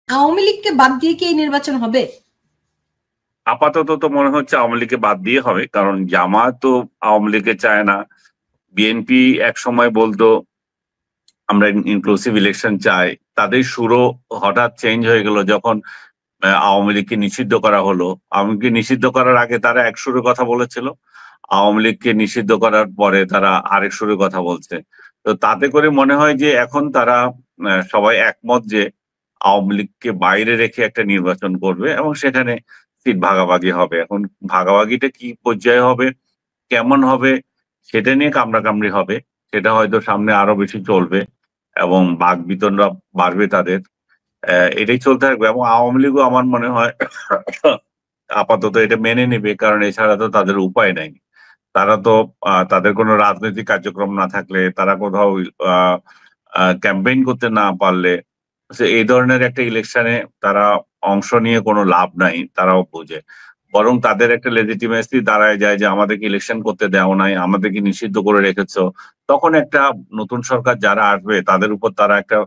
আওয়ামী লীগকে বাদ দিয়ে কি এই নির্বাচন হবে? আপাতত তো মনে হচ্ছে আওয়ামী লীগকে বাদ দিয়ে হবে, কারণ জামাত তো আওয়ামী লীগকে চায় না। বিএনপি এক সময় বলতো আমরা ইনক্লুসিভ ইলেকশন চাই, তাদের সুরও হঠাৎ চেঞ্জ হয়ে গেল যখন আওয়ামী লীগকে নিষিদ্ধ করা হলো। আওয়ামী লীগকে নিষিদ্ধ করার আগে তারা এক সুরে কথা বলেছিল, আওয়ামী লীগকে নিষিদ্ধ করার পরে তারা আরেক সুরে কথা বলছে। তো তাতে করে মনে হয় যে এখন তারা সবাই একমত যে আওয়ামী লীগকে বাইরে রেখে একটা নির্বাচন করবে এবং সেখানে সিট ভাগাভাগি হবে। এখন ভাগাভাগিটা কি পর্যায়ে হবে, কেমন হবে, সেটা নিয়ে কামড়াকামড়ি হবে। সেটা হয়তো সামনে আরো বেশি চলবে এবং বাক বিতণ্ডা বাড়বে তাদের। এটাই চলতে থাকবে এবং আওয়ামী লীগও আমার মনে হয় আপাতত এটা মেনে নেবে, কারণ এছাড়া তো তাদের উপায় নাই। তারা তো তাদের কোনো রাজনৈতিক কার্যক্রম না থাকলে, তারা কোথাও ক্যাম্পেইন করতে না পারলে এই ধরনের একটা ইলেকশনে তারা অংশ নিয়ে কোনো লাভ নাই, তারাও বোঝে। বরং তাদের একটা লেজিটিমেসি দাঁড়ায় যায় যে আমাদেরকে ইলেকশন করতে দেওয়া নাই, আমাদেরকে নিষিদ্ধ করে রেখেছো। তখন একটা নতুন সরকার যারা আসবে তাদের উপর তারা একটা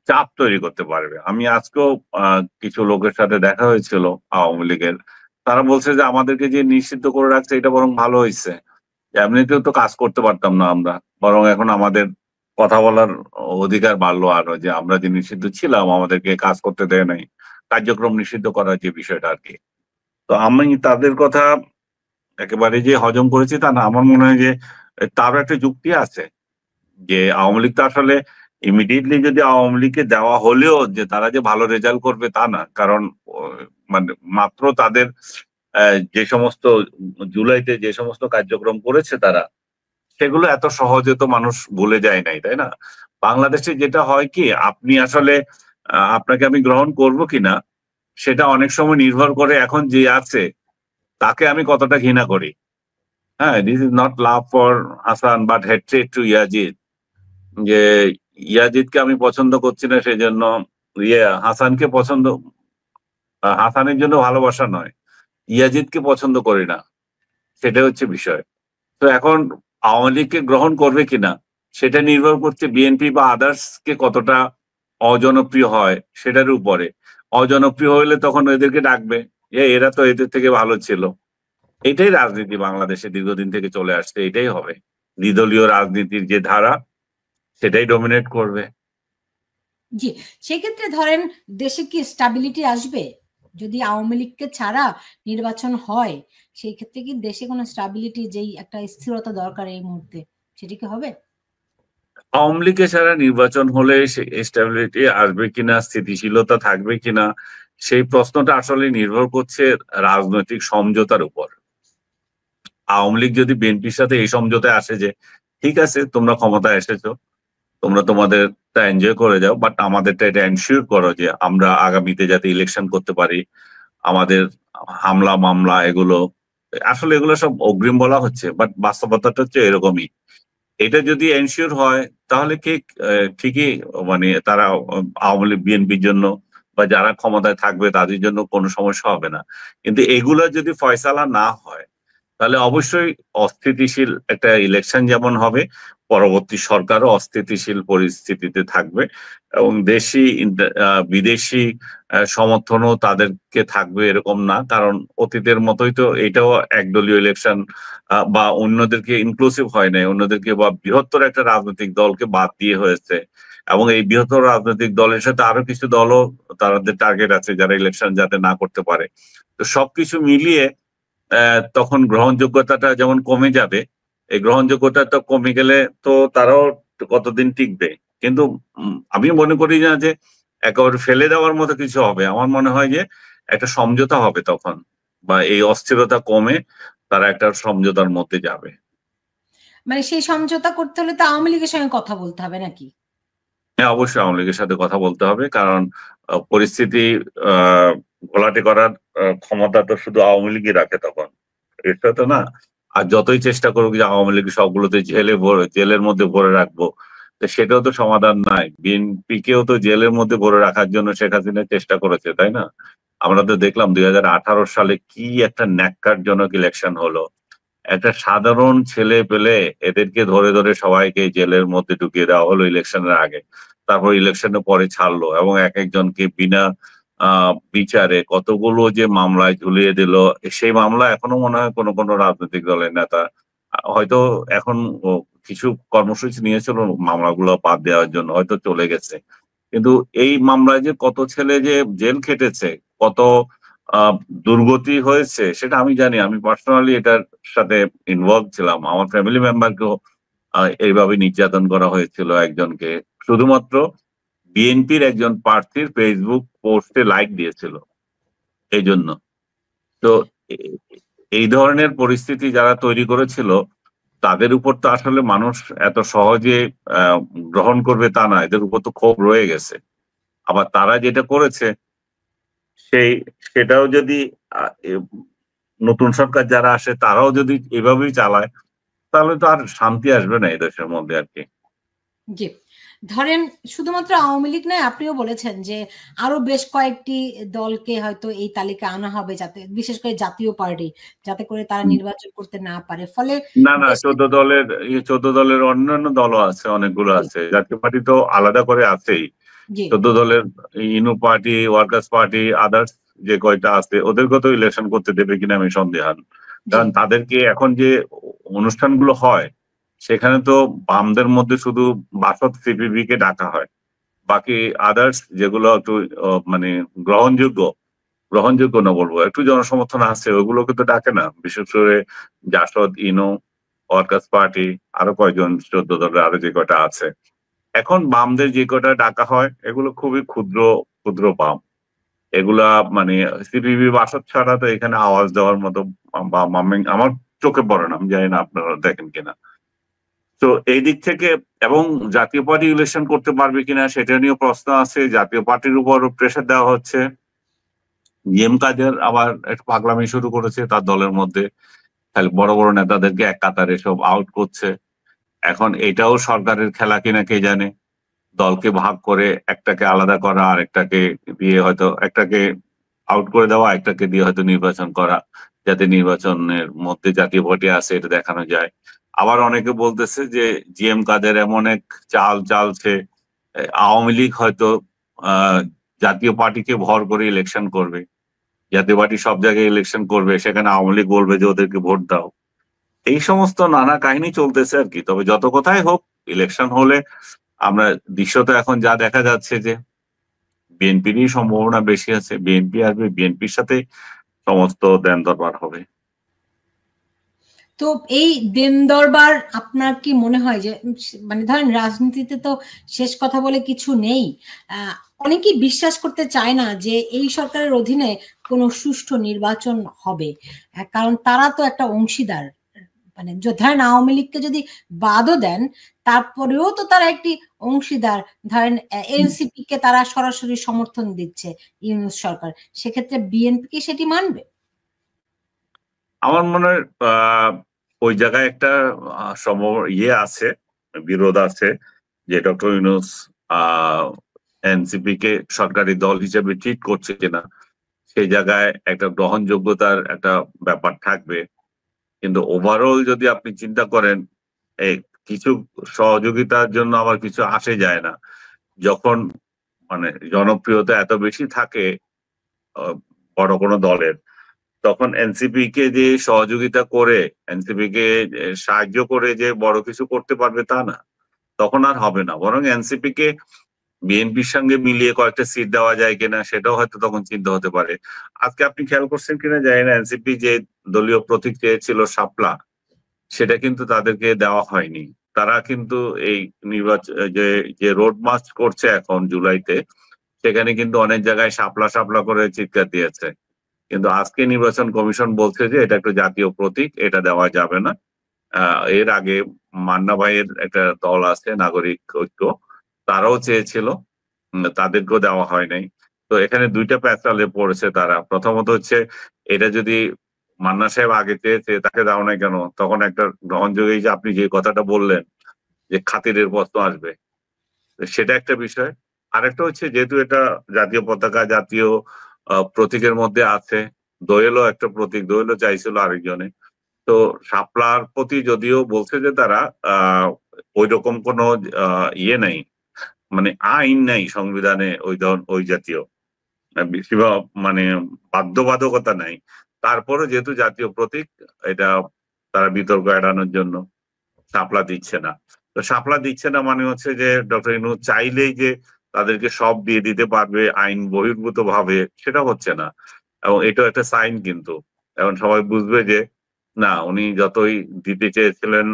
চাপ তৈরি করতে পারবে। আমি আজকেও কিছু লোকের সাথে দেখা হয়েছিল আওয়ামী লীগের, তারা বলছে যে আমাদেরকে যে নিষিদ্ধ করে রাখছে এটা বরং ভালো হয়েছে, এমনিতেও তো কাজ করতে পারতাম না আমরা, বরং এখন আমাদের কথা বলার অধিকার বাড়লো আরো, যে আমরা যে নিষিদ্ধ ছিলাম আমাদেরকে কাজ করতে দেয় নাই, কার্যক্রম নিষিদ্ধ করার যে বিষয়টা আর কি। তো আমি তাদের কথা একেবারে যে হজম করেছি তা না, আমার মনে হয় যে তারও একটা যুক্তি আছে। যে আওয়ামী লীগ তো আসলে ইমিডিয়েটলি যদি আওয়ামী লীগকে দেওয়া হলেও যে তারা যে ভালো রেজাল্ট করবে তা না, কারণ মানে মাত্র তাদের যে সমস্ত জুলাইতে যে সমস্ত কার্যক্রম করেছে তারা, সেগুলো এত সহজে তো মানুষ ভুলে যায় নাই, তাই না? বাংলাদেশে যেটা হয় কি, আপনি আসলে আপনাকে আমি গ্রহণ করব কিনা সেটা অনেক সময় নির্ভর করে এখন যে আছে তাকে আমি কতটা ঘৃণা করি। হ্যাঁ, this is not love for Hasan but hatred to Yazid. যে ইয়াজিদকে আমি পছন্দ করছি না সেজন্য হাসানকে পছন্দ, হাসানের জন্য ভালোবাসা নয়, ইয়াজিদকে পছন্দ করি না, সেটা হচ্ছে বিষয়। তো এখন আওয়ামী লীগকে গ্রহণ করবে কিনা সেটা নির্ভর করছে বিএনপি বা আদার্স কে কতটা অজনপ্রিয় হয় সেটার উপরে। অজনপ্রিয় হইলে তখন এদেরকে ডাকবে, এরা তো এদের থেকে ভালো ছিল। এটাই রাজনীতি বাংলাদেশে দীর্ঘদিন থেকে চলে আসছে, এটাই হবে। দ্বিদলীয় রাজনীতির যে ধারা সেটাই ডমিনেট করবে। জি, সেক্ষেত্রে ধরেন দেশে কি স্টাবিলিটি আসবে যদি আওয়ামী লীগকে ছাড়া নির্বাচন হয়? সেই ক্ষেত্রে কি দেশে কোনো স্টাবিলিটি, যেই একটা স্থিরতা দরকার এই মুহূর্তে, সেটি কি হবে? আওয়ামী লীগের ছাড়া নির্বাচন হলে স্টেবিলিটি আসবে কিনা, স্থিতিশীলতা থাকবে কিনা, সেই প্রশ্নটা আসলে নির্ভর করছে রাজনৈতিক সমঝোতার উপর। আওয়ামী লীগ যদি বিএনপির সাথে এই সমঝোতায় আসে যে ঠিক আছে তোমরা ক্ষমতায় এসেছো, তোমরা তোমাদেরটা এনজয় করে যাও, বাট আমাদেরটা এটা এনশিওর করো যে আমরা আগামীতে যাতে ইলেকশন করতে পারি, আমাদের হামলা মামলা এগুলো, আসলে এগুলো সব অগ্রিম বলা হচ্ছে, বাট বাস্তবতাটা হচ্ছে এরকমই। এটা যদি এনশিওর হয় তাহলে কি ঠিকই, মানে তারা আওয়ামী লীগ বিএনপির জন্য বা যারা ক্ষমতায় থাকবে তাদের জন্য কোনো সমস্যা হবে না। কিন্তু এগুলা যদি ফয়সালা না হয় তাহলে অবশ্যই অস্থিতিশীল একটা ইলেকশন যেমন হবে, পরবর্তী সরকারও অস্থিতিশীল পরিস্থিতিতে থাকবে এবং বিদেশি সমর্থনও তাদেরকে থাকবে এরকম না, কারণ অতীতের মতোই তো এটাও একদলীয় ইলেকশন বা অন্যদেরকে ইনক্লুসিভ হয় নাই, অন্যদেরকে বা বৃহত্তর একটা রাজনৈতিক দলকে বাদ দিয়ে হয়েছে। এবং এই বৃহত্তর রাজনৈতিক দলের সাথে আরো কিছু দলও তাদের টার্গেট আছে যারা ইলেকশন যাতে না করতে পারে। তো সবকিছু মিলিয়ে তখন গ্রহণযোগ্যতাটা যেমন কমে যাবে, এই গ্রহণযোগ্যতাটা কমে গেলে তো তারাও কতদিন টিকবে। কিন্তু আমি মনে করি না যে একেবারে ফেলে দেওয়ার মতো কিছু হবে। আমার মনে হয় যে একটা সমঝোতা হবে তখন, বা এই অস্থিরতা কমে তারা একটা সমঝোতার মধ্যে যাবে। মানে সেই সমঝোতা করতে হলে তো আওয়ামী লীগের সঙ্গে কথা বলতে হবে নাকি? হ্যাঁ, অবশ্যই আওয়ামী লীগের সাথে কথা বলতে হবে, কারণ পরিস্থিতি আহ ঘোলাটে করার ক্ষমতা তো শুধু আওয়ামী লীগই রাখে তখন, এটা তো না। আর যতই চেষ্টা করুক যে আওয়ামী লীগ সবগুলোতে জেলের মধ্যে ভরে রাখবো, তো সেটাও তো সমাধান নাই। বিএনপি কেও তো জেলের মধ্যে ভরে রাখার জন্য শেখ হাসিনা চেষ্টা করেছে, তাই না? আমরা তো দেখলাম 2018 সালে কি একটা ন্যাক্কারজনক ইলেকশন হলো। একটা সাধারণ ছেলে পেলে এদেরকে ধরে ধরে সবাইকে জেলের মধ্যে ঢুকিয়ে দেওয়া হলো ইলেকশনের আগে। তারপর ইলেকশনের পরে ছাড়লো এবং এক একজনকে বিনা বিচারে কতগুলো যে মামলায় ঝুলিয়ে দিল। সেই মামলা এখনো মনে হয় কোনো কোনো রাজনৈতিক দলের নেতা হয়তো এখন কিছু কর্মসূচি নিয়েছিল মামলাগুলো বাদ দেওয়ার জন্য, হয়তো চলে গেছে। কিন্তু এই মামলায় যে কত ছেলে যে জেল খেটেছে, কত আহ দুর্গতি হয়েছে সেটা আমি জানি। আমি পার্সোনালি এটার সাথে ইনভলভ ছিলাম। আমার ফ্যামিলি মেম্বারকেও এইভাবে নির্যাতন করা হয়েছিল একজনকে, শুধুমাত্র বিএনপির একজন প্রার্থীর ফেসবুক পোস্টে লাইক দিয়েছিল এই জন্য। তো এ- এই ধরনের পরিস্থিতি যারা তৈরি করেছিল তাদের উপর তো আসলে মানুষ এত সহজে আহ, গ্রহণ করবে তা না, এদের উপর তো ক্ষোভ রয়ে গেছে। আবার তারা যেটা করেছে সেই সেটাও যদি নতুন সরকার যারা আসে তারাও যদি এভাবেই চালায় তাহলে তো আর শান্তি আসবে না এই দেশের মধ্যে আর কি। জি, ধরেন শুধুমাত্র আওয়ামী লীগ নয়, আপনিও বলেছেন যে আরো বেশ কয়েকটি দলকে হয়তো এই তালিকায় আনা হবে, যাতে বিশেষ করে জাতীয় পার্টি, যাতে করে তারা নির্বাচন করতে না পারে, ফলে না না, দেশে 14 দলের অন্যান্য দলও আছে, অনেকগুলো জি আছে। জাতীয় পার্টি তো আলাদা করে আছেই। জি 14 দলের ইনু পার্টি, ওয়ার্কার্স পার্টি, আদার্স যে কয়টা আছে ওদেরকে তো ইলেকশন করতে দেবে কিনা আমি সন্দেহান। জি কারণ তাদেরকে এখন যে অনুষ্ঠানগুলো হয় সেখানে তো বামদের মধ্যে শুধু বাসদ সিপিবি কে ডাকা হয়, বাকি আদার্স যেগুলো একটু মানে গ্রহণযোগ্য, গ্রহণযোগ্য না বলবো, একটু জনসমর্থন আছে ওগুলোকে তো ডাকে না। বিশেষ করে জাসদ, ইনো, ওয়ার্কার্স পার্টি, আরো কয়েকজন 14 দলের আরো যে কয়টা আছে। এখন বামদের যে কয়টা ডাকা হয় এগুলো খুবই ক্ষুদ্র ক্ষুদ্র বাম। এগুলা মানে সিপিবি বাসদ ছাড়া তো এখানে আওয়াজ দেওয়ার মতো বা আমার চোখে পড়ে না। আমি জানি না আপনারা দেখেন কিনা। তো এই দিক থেকে এবং জাতীয় পার্টি ইলেকশন করতে পারবে কিনা সেটা নিয়েও প্রশ্ন আছে। জাতীয় পার্টির উপর প্রেশার দেওয়া হচ্ছে। কাদের আবার একটু পাগলামি শুরু করেছে তার দলের মধ্যে, খালি বড় বড় নেতাদেরকে এক কাতারে সব আউট করছে। এখন এটাও সরকারের খেলা কিনা কে জানে। দলকে ভাগ করে একটাকে আলাদা করা, আর একটাকে দিয়ে হয়তো একটাকে আউট করে দেওয়া, একটাকে দিয়ে হয়তো নির্বাচন করা, যাতে নির্বাচনের মধ্যে জাতীয় পার্টি আছে এটা দেখানো যায়। আবার অনেকে বলতেছে যে কাদের এমন এক চাল চালছে, আওয়ামী লীগ হয়তো আহ জাতীয় পার্টিকে ভর করে ইলেকশন করবে, জাতীয় পার্টি সব জায়গায় ইলেকশন করবে, সেখানে আওয়ামী লীগ বলবে যে ওদেরকে ভোট দাও। এই সমস্ত নানা কাহিনী চলতেছে আর কি। তবে যত কথাই হোক, ইলেকশন হলে আমরা দৃশ্যত এখন যা দেখা যাচ্ছে যে বিএনপিরই সম্ভাবনা বেশি আছে, বিএনপি আসবে, বিএনপির সাথে সমস্ত দেন দরবার হবে। তো এই দিন দরবার আপনার কি মনে হয় যে মানে ধরেন রাজনীতিতে তো শেষ কথা বলে কিছু নেই। আহ অনেকেই বিশ্বাস করতে চায় না যে এই সরকারের অধীনে কোনো সুষ্ঠু নির্বাচন হবে, কারণ তারা তো একটা অংশীদার। মানে ধরেন আওয়ামী লীগকে যদি বাদও দেন, তারপরেও তো তারা একটি অংশীদার। ধরেন এনসিপি কে তারা সরাসরি সমর্থন দিচ্ছে ইউনূস সরকার, সেক্ষেত্রে বিএনপি কি সেটি মানবে? আমার মনে হয় ওই জায়গায় একটা আছে, বিরোধ আছে, যে ডক্টর ইউনূস এনসিপি কে সরকারি দল হিসেবে ট্রিট করছে কিনা সেই জায়গায় একটা গ্রহণযোগ্যতার একটা ব্যাপার থাকবে। কিন্তু ওভারঅল যদি আপনি চিন্তা করেন, এই কিছু সহযোগিতার জন্য আবার কিছু আসে যায় না। যখন মানে জনপ্রিয়তা এত বেশি থাকে আহ, বড় কোনো দলের, তখন এনসিপি কে যে সহযোগিতা করে, এনসিপি কে সাহায্য করে যে বড় কিছু করতে পারবে তা না। তখন আর হবে না, বরং এনসিপি কে বিএনপির সঙ্গে মিলিয়ে কয়েকটা সিট দেওয়া যায় কিনা সেটাও হয়তো তখন চিন্তা হতে পারে। আজকে আপনি খেয়াল করছেন কিনা জানি না, এনসিপি যে দলীয় প্রতীক চেয়েছিল শাপলা, সেটা কিন্তু তাদেরকে দেওয়া হয়নি। তারা কিন্তু এই নির্বাচন যে যে রোড মার্চ করছে এখন জুলাইতে, সেখানে কিন্তু অনেক জায়গায় শাপলা শাপলা করে চিৎকার দিয়েছে। কিন্তু আজকে নির্বাচন কমিশন বলছে যে এটা একটা জাতীয় প্রতীক, এটা দেওয়া যাবে না। এর আগে মান্না ভাইয়ের একটা দল আছে নাগরিক ঐক্য, তারাও চেয়েছিল, তাদেরকেও দেওয়া হয় নাই। তো এখানে দুইটা প্যাচালে পড়েছে তারা। প্রথমত হচ্ছে এটা যদি মান্না সাহেব আগে চেয়েছে তাকে দাও নাই কেন, তখন একটা গ্রহণযোগ্য, এই যে আপনি যে কথাটা বললেন যে খাতিরের প্রশ্ন আসবে, সেটা একটা বিষয়। আরেকটা হচ্ছে যেহেতু এটা জাতীয় পতাকা, জাতীয় প্রতীকের মধ্যে আছে, দোয়েলও একটা প্রতীক, দোয়েলও চাইছিল আরেকজনে। তো শাপলার প্রতি যদিও বলছে যে তারা ওই রকম কোনো ইয়ে নেই, মানে আইন নাই সংবিধানে ওই জাতীয় বেশিরভাগ মানে বাধ্যবাধকতা নাই, তারপরে যেহেতু জাতীয় প্রতীক, এটা তারা বিতর্ক এড়ানোর জন্য শাপলা দিচ্ছে না। তো শাপলা দিচ্ছে না মানে হচ্ছে যে ডক্টর ইউনূস চাইলেই যে তাদেরকে সব দিয়ে দিতে পারবে আইন বহির্ভূত ভাবে, সেটা হচ্ছে না। এবং এটা একটা সাইন কিন্তু, এখন সবাই বুঝবে যে না, উনি যতই দিতে চেয়েছিলেন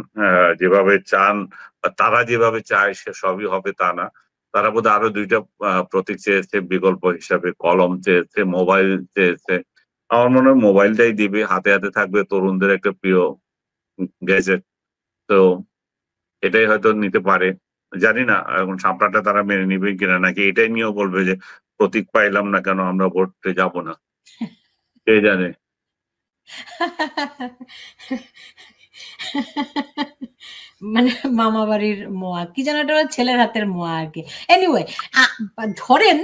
যেভাবে চান বা তারা যেভাবে চায় সে সবই হবে তা না। তারা বোধহয় আরো দুইটা প্রতীক চেয়েছে বিকল্প হিসাবে, কলম চেয়েছে, মোবাইল চেয়েছে। আমার মনে হয় মোবাইলটাই দিবে, হাতে হাতে থাকবে, তরুণদের একটা প্রিয় গ্যাজেট। তো এটাই হয়তো নিতে পারে, জানি না এখন সাপড়াটা তারা মেনে নিবে কিনা, নাকি এটাই নিয়েও বলবে যে প্রতীক পাইলাম না কেন, আমরা ভোটে যাব না, কে জানে। মানে মামা বাড়ির মোয়া কি যেন, এটা ছেলের হাতের মোয়া আর কি। এনিওয়ে, ধরেন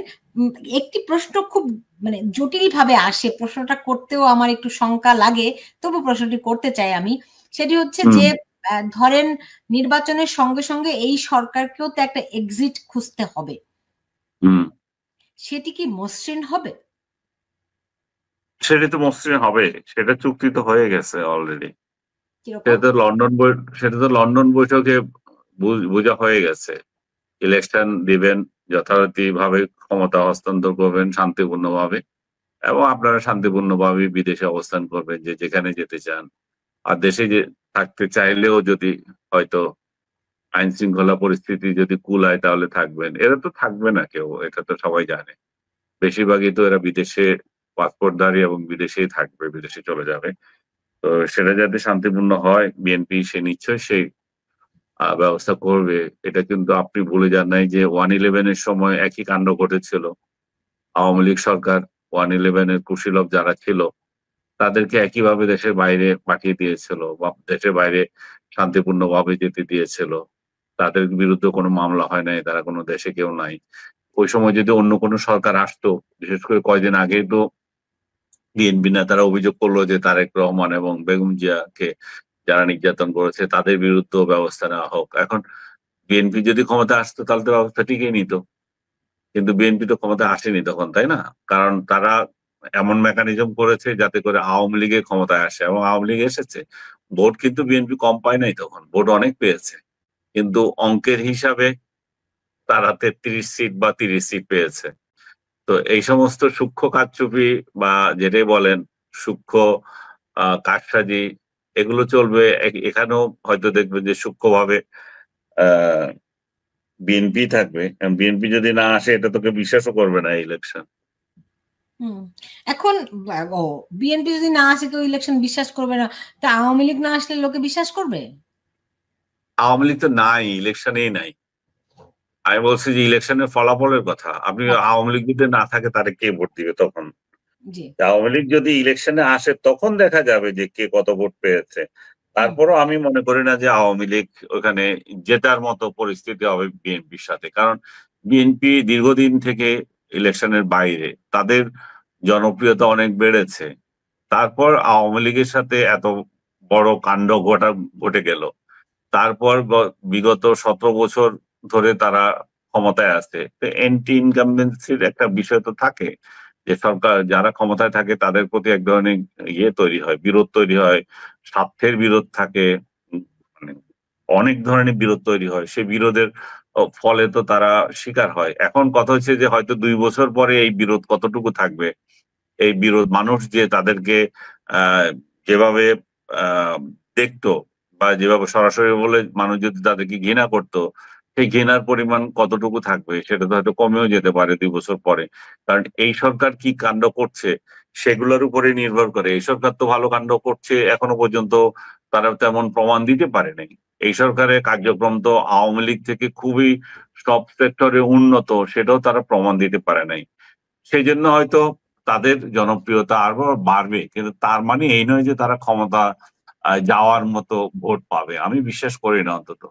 একটি প্রশ্ন খুব মানে জটিল ভাবে আসে, প্রশ্নটা করতেও আমার একটু শঙ্কা লাগে, তবু প্রশ্নটি করতে চাই আমি। সেটি হচ্ছে যে ধরেন নির্বাচনের সঙ্গে সঙ্গে এই সরকারকেও তো একটা এক্সিট খুঁজতে হবে, সেটি কি মসৃণ হবে? সেটা তো মসৃণ হবে, সেটা চুক্তি তো হয়ে গেছে অলরেডি। কিরকম? সেটা তো লন্ডন বৈঠকে বোঝা হয়ে গেছে। ইলেকশন দিবেন, যথারীতি ভাবে ক্ষমতা হস্তান্তর করবেন শান্তিপূর্ণভাবে, এবং আপনারা শান্তিপূর্ণভাবে বিদেশে অবস্থান করবেন যে যেখানে যেতে চান। আর দেশে যে থাকতে চাইলেও যদি হয়তো আইন শৃঙ্খলা পরিস্থিতি যদি কুলায় তাহলে থাকবেন, এরা তো থাকবে না কেউ, এটা তো সবাই জানে। বেশিরভাগই তো এরা বিদেশে পাসপোর্টধারী এবং বিদেশেই থাকবে, বিদেশে চলে যাবে। তো সেটা যাতে শান্তিপূর্ণ হয়, বিএনপি সে নিশ্চয়ই সেই ব্যবস্থা করবে। এটা কিন্তু আপনি ভুলে যান নাই যে 111-এর সময় একই কাণ্ড ঘটেছিল। আওয়ামী লীগ সরকার 111-এর কুশীলব যারা ছিল তাদেরকে একইভাবে দেশের বাইরে পাঠিয়ে দিয়েছিল, বা দেশের বাইরে শান্তিপূর্ণভাবে যেতে দিয়েছিল। তাদের বিরুদ্ধে কোনো মামলা হয় নাই, তারা কোনো দেশে কেউ নাই। ওই সময় যদি অন্য কোনো সরকার আসতো, বিশেষ করে কয়দিন আগেই তো বিএনপি নেতারা অভিযোগ করলো যে তারেক রহমান এবং বেগম জিয়াকে যারা নির্যাতন করেছে তাদের বিরুদ্ধেও ব্যবস্থা নেওয়া হোক। এখন বিএনপি যদি ক্ষমতা আসতো তাহলে তো ব্যবস্থা ঠিকই নিত, কিন্তু বিএনপি তো ক্ষমতা আসেনি তখন, তাই না? কারণ তারা এমন মেকানিজম করেছে যাতে করে আওয়ামী লীগের ক্ষমতায় আসে, এবং আওয়ামী লীগ এসেছে। ভোট কিন্তু বিএনপি কম পায় নাই, তখন ভোট অনেক পেয়েছে, কিন্তু অঙ্কের হিসাবে তারা 33 সিট বা 30 সিট পেয়েছে। তো এই সমস্ত সূক্ষ্ম কারচুপি বা যেটাই বলেন সূক্ষ্ম কারসাজি, এগুলো চলবে এখানেও। হয়তো দেখবেন যে সূক্ষ্মভাবে আহ বিএনপি থাকবে, বিএনপি যদি না আসে এটা তোকে বিশ্বাসও করবে না ইলেকশন। এখন বিএনপি যদি না আসে কেউ ইলেকশন বিশ্বাস করবে না, তা আওয়ামী লীগ না আসলে লোকে বিশ্বাস করবে? আওয়ামী লীগ তো নাই, ইলেকশনেই নাই। আমি বলছি যে ইলেকশনের ফলাফলের কথা। আপনি আওয়ামী লীগ যদি না থাকে তাহলে কে ভোট দিবে তখন? জি। আওয়ামী লীগ যদি ইলেকশনে আসে তখন দেখা যাবে যে কে কত ভোট পেয়েছে। তারপরও আমি মনে করি না যে আওয়ামী লীগ ওখানে জেতার মতো পরিস্থিতি হবে বিএনপির সাথে, কারণ বিএনপি দীর্ঘদিন থেকে ইলেকশনের বাইরে, তাদের জনপ্রিয়তা অনেক বেড়েছে। তারপর আওয়ামী লীগের সাথে এত বড় কাণ্ড ঘটে গেল, তারপর বিগত 17 বছর ধরে তারা ক্ষমতায় আছে। তো এন্টি ইনকামবেন্সির একটা বিষয় তো থাকে, যে সরকার যারা ক্ষমতায় থাকে তাদের প্রতি এক ধরনের তৈরি হয়, বিরোধ তৈরি হয়, স্বার্থের বিরোধ থাকে, মানে অনেক ধরনের বিরোধ তৈরি হয়। সেই বিরোধের ফলে তো তারা শিকার হয়। এখন কথা হচ্ছে যে হয়তো 2 বছর পরে এই বিরোধ কতটুকু থাকবে, এই বিরোধ মানুষ যে তাদেরকে আহ যেভাবে আহ দেখতো, বা যেভাবে সরাসরি বলে মানুষ যদি তাদেরকে ঘৃণা করতো, সেই ঘৃণার পরিমাণ কতটুকু থাকবে সেটা তো হয়তো কমেও যেতে পারে 2 বছর পরে। কারণ এই সরকার কি কাণ্ড করছে সেগুলোর উপরে নির্ভর করে। এই সরকার তো ভালো কাণ্ড করছে এখনো পর্যন্ত তারা তেমন প্রমাণ দিতে পারে নাই। এই সরকারের কার্যক্রম তো আওয়ামী লীগ থেকে খুবই সব সেক্টরে উন্নত, সেটাও তারা প্রমাণ দিতে পারে নাই। সেই জন্য হয়তো তাদের জনপ্রিয়তা আরো বাড়বে, কিন্তু তার মানে এই নয় যে তারা ক্ষমতা যাওয়ার মতো ভোট পাবে, আমি বিশ্বাস করি না অন্তত।